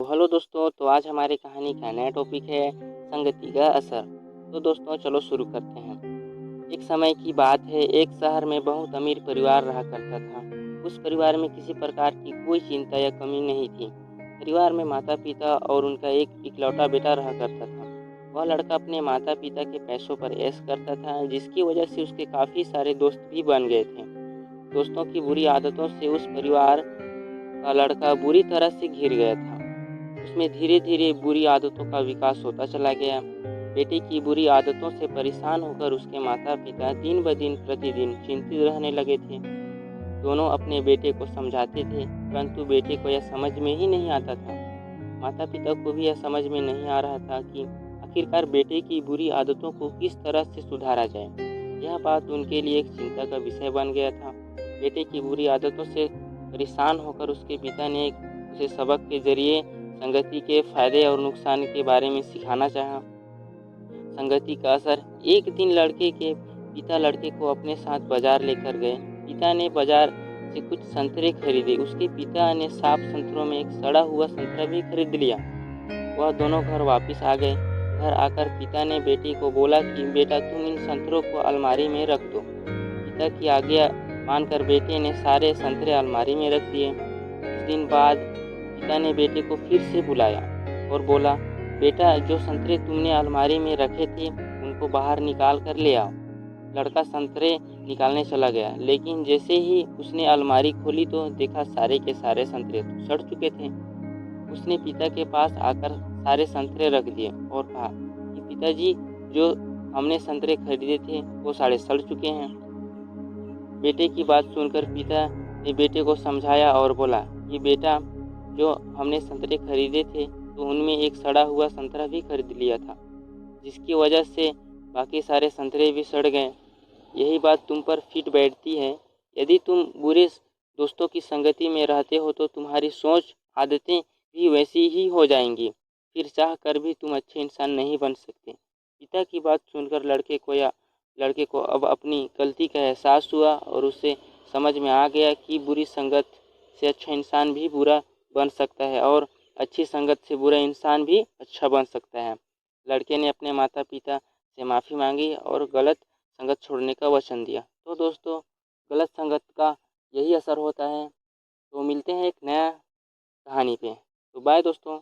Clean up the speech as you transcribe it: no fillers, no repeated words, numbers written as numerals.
Hello दोस्तों, तो आज हमारी कहानी का नया टॉपिक है संगति का असर। तो दोस्तों चलो शुरू करते हैं। एक समय की बात है, एक शहर में बहुत अमीर परिवार रहा करता था। उस परिवार में किसी प्रकार की कोई चिंता या कमी नहीं थी। परिवार में माता पिता और उनका एक इकलौता बेटा रहा करता था। वह लड़का अपने माता पिता के पैसों पर ऐश करता था, जिसकी वजह से उसके काफ़ी सारे दोस्त भी बन गए थे। दोस्तों की बुरी आदतों से उस परिवार का लड़का बुरी तरह से घिर गया था। उसमें धीरे धीरे बुरी आदतों का विकास होता चला गया। बेटे की बुरी आदतों से परेशान होकर उसके माता पिता दिन ब दिन प्रतिदिन चिंतित रहने लगे थे। दोनों अपने बेटे को समझाते थे, परंतु बेटे को यह समझ में ही नहीं आता था। माता पिता को भी यह समझ में नहीं आ रहा था कि आखिरकार बेटे की बुरी आदतों को किस तरह से सुधारा जाए। यह बात उनके लिए एक चिंता का विषय बन गया था। बेटे की बुरी आदतों से परेशान होकर उसके पिता ने उसे सबक के जरिए संगति के फायदे और नुकसान के बारे में सिखाना चाहा। संगति का असर। एक दिन लड़के के पिता लड़के को अपने साथ बाजार लेकर गए। पिता ने बाजार से कुछ संतरे खरीदे। उसके पिता ने साफ संतरों में एक सड़ा हुआ संतरा भी खरीद लिया। वह दोनों घर वापस आ गए। घर आकर पिता ने बेटे को बोला कि बेटा, तुम इन संतरों को अलमारी में रख दो। पिता की आज्ञा मानकर बेटे ने सारे संतरे अलमारी में रख दिए। कुछ दिन बाद पिता ने बेटे को फिर से बुलाया और बोला, बेटा, जो संतरे तुमने अलमारी में रखे थे उनको बाहर निकाल कर ले आओ। लड़का संतरे निकालने चला गया, लेकिन जैसे ही उसने अलमारी खोली तो देखा सारे के सारे संतरे तो सड़ चुके थे। उसने पिता के पास आकर सारे संतरे रख दिए और कहा कि पिताजी, जो हमने संतरे खरीदे थे वो सारे सड़ चुके हैं। बेटे की बात सुनकर पिता ने बेटे को समझाया और बोला कि बेटा, जो हमने संतरे खरीदे थे तो उनमें एक सड़ा हुआ संतरा भी खरीद लिया था, जिसकी वजह से बाकी सारे संतरे भी सड़ गए। यही बात तुम पर फिट बैठती है। यदि तुम बुरे दोस्तों की संगति में रहते हो तो तुम्हारी सोच आदतें भी वैसी ही हो जाएंगी। फिर चाह कर भी तुम अच्छे इंसान नहीं बन सकते। पिता की बात सुनकर लड़के को अब अपनी गलती का एहसास हुआ और उसे समझ में आ गया कि बुरी संगत से अच्छा इंसान भी बुरा बन सकता है और अच्छी संगत से बुरा इंसान भी अच्छा बन सकता है। लड़के ने अपने माता पिता से माफ़ी मांगी और गलत संगत छोड़ने का वचन दिया। तो दोस्तों, गलत संगत का यही असर होता है। तो मिलते हैं एक नया कहानी पे। तो बाय दोस्तों।